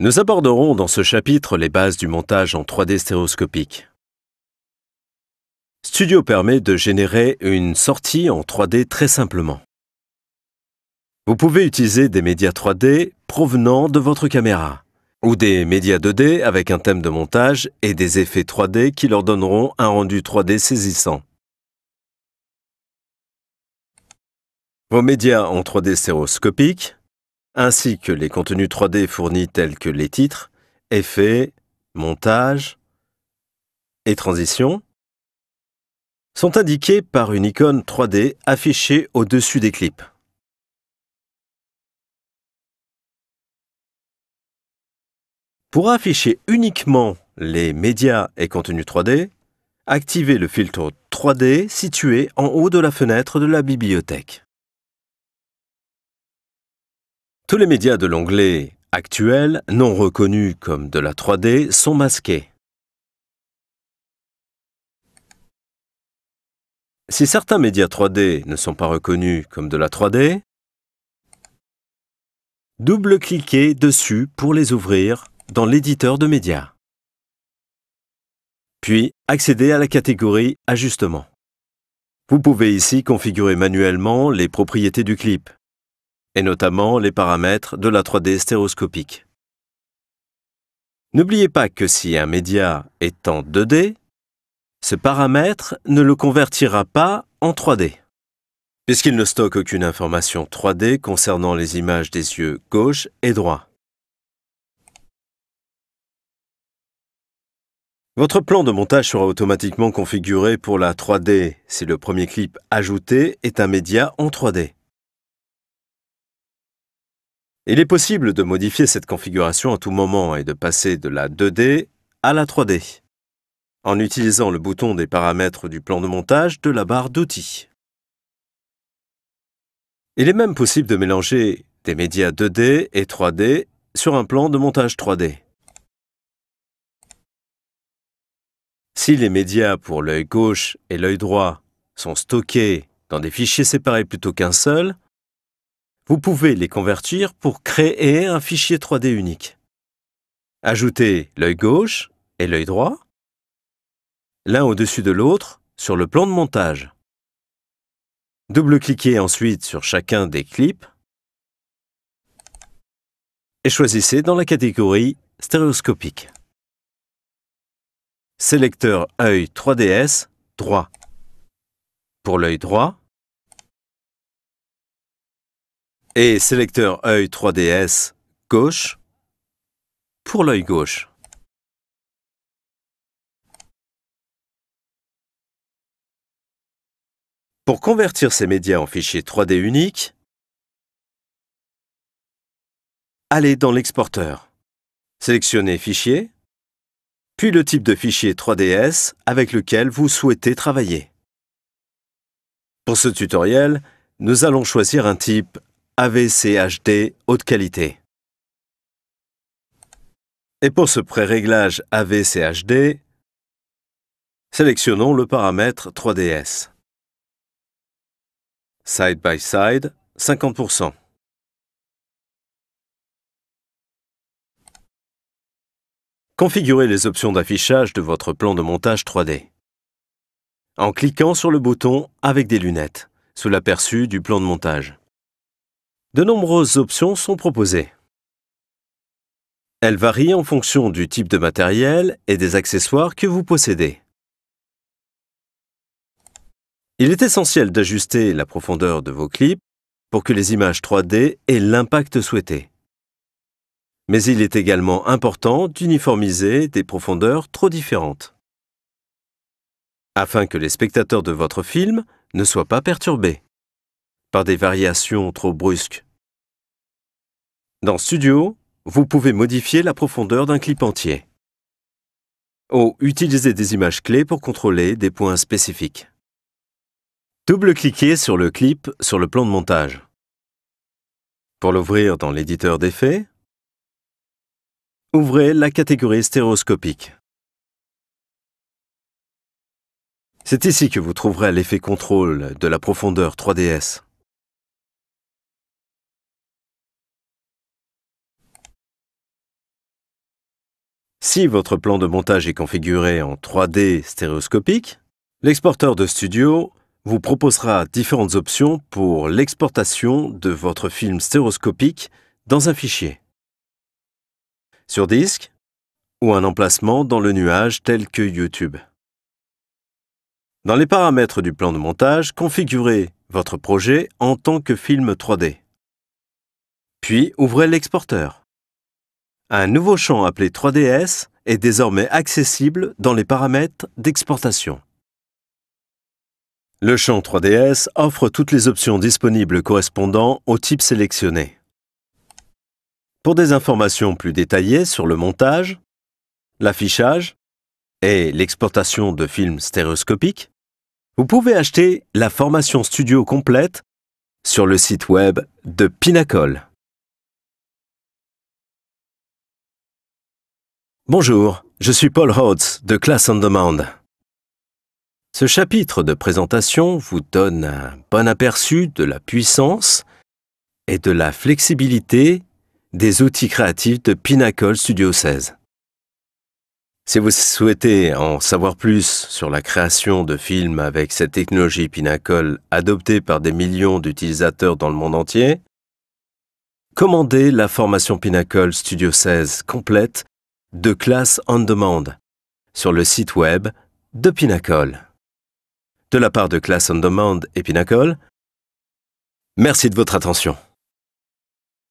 Nous aborderons dans ce chapitre les bases du montage en 3D stéréoscopique. Studio permet de générer une sortie en 3D très simplement. Vous pouvez utiliser des médias 3D provenant de votre caméra ou des médias 2D avec un thème de montage et des effets 3D qui leur donneront un rendu 3D saisissant. Vos médias en 3D stéréoscopique, ainsi que les contenus 3D fournis tels que les titres, effets, montage et transitions, sont indiqués par une icône 3D affichée au-dessus des clips. Pour afficher uniquement les médias et contenus 3D, activez le filtre 3D situé en haut de la fenêtre de la bibliothèque. Tous les médias de l'onglet « Actuel » non reconnus comme de la 3D sont masqués. Si certains médias 3D ne sont pas reconnus comme de la 3D, double-cliquez dessus pour les ouvrir dans l'éditeur de médias. Puis, accédez à la catégorie « Ajustements ». Vous pouvez ici configurer manuellement les propriétés du clip, et notamment les paramètres de la 3D stéréoscopique. N'oubliez pas que si un média est en 2D, ce paramètre ne le convertira pas en 3D, puisqu'il ne stocke aucune information 3D concernant les images des yeux gauche et droit. Votre plan de montage sera automatiquement configuré pour la 3D si le premier clip ajouté est un média en 3D. Il est possible de modifier cette configuration à tout moment et de passer de la 2D à la 3D, en utilisant le bouton des paramètres du plan de montage de la barre d'outils. Il est même possible de mélanger des médias 2D et 3D sur un plan de montage 3D. Si les médias pour l'œil gauche et l'œil droit sont stockés dans des fichiers séparés plutôt qu'un seul, vous pouvez les convertir pour créer un fichier 3D unique. Ajoutez l'œil gauche et l'œil droit, l'un au-dessus de l'autre, sur le plan de montage. Double-cliquez ensuite sur chacun des clips et choisissez dans la catégorie stéréoscopique. Sélecteur œil 3DS droit pour l'œil droit et sélecteur œil 3DS gauche pour l'œil gauche. Pour convertir ces médias en fichier 3D unique, allez dans l'exporteur, sélectionnez Fichier, puis le type de fichier 3DS avec lequel vous souhaitez travailler. Pour ce tutoriel, nous allons choisir un type AVCHD haute qualité. Et pour ce pré-réglage AVCHD, sélectionnons le paramètre 3DS. Side by Side, 50%. Configurez les options d'affichage de votre plan de montage 3D en cliquant sur le bouton « Avec des lunettes » sous l'aperçu du plan de montage. De nombreuses options sont proposées. Elles varient en fonction du type de matériel et des accessoires que vous possédez. Il est essentiel d'ajuster la profondeur de vos clips pour que les images 3D aient l'impact souhaité. Mais il est également important d'uniformiser des profondeurs trop différentes, afin que les spectateurs de votre film ne soient pas perturbés par des variations trop brusques. Dans Studio, vous pouvez modifier la profondeur d'un clip entier ou utiliser des images clés pour contrôler des points spécifiques. Double-cliquez sur le clip sur le plan de montage. Pour l'ouvrir dans l'éditeur d'effets, ouvrez la catégorie stéréoscopique. C'est ici que vous trouverez l'effet contrôle de la profondeur 3DS. Si votre plan de montage est configuré en 3D stéréoscopique, l'exporteur de studio vous proposera différentes options pour l'exportation de votre film stéréoscopique dans un fichier, sur disque ou un emplacement dans le nuage tel que YouTube. Dans les paramètres du plan de montage, configurez votre projet en tant que film 3D. Puis ouvrez l'exporteur. Un nouveau champ appelé 3DS est désormais accessible dans les paramètres d'exportation. Le champ 3DS offre toutes les options disponibles correspondant au type sélectionné. Pour des informations plus détaillées sur le montage, l'affichage et l'exportation de films stéréoscopiques, vous pouvez acheter la formation studio complète sur le site web de Pinnacle. Bonjour, je suis Paul Rhodes de Class on Demand. Ce chapitre de présentation vous donne un bon aperçu de la puissance et de la flexibilité des outils créatifs de Pinnacle Studio 16. Si vous souhaitez en savoir plus sur la création de films avec cette technologie Pinnacle adoptée par des millions d'utilisateurs dans le monde entier, commandez la formation Pinnacle Studio 16 complète de Class on Demand sur le site web de Pinnacle. De la part de Class on Demand et Pinnacle, merci de votre attention.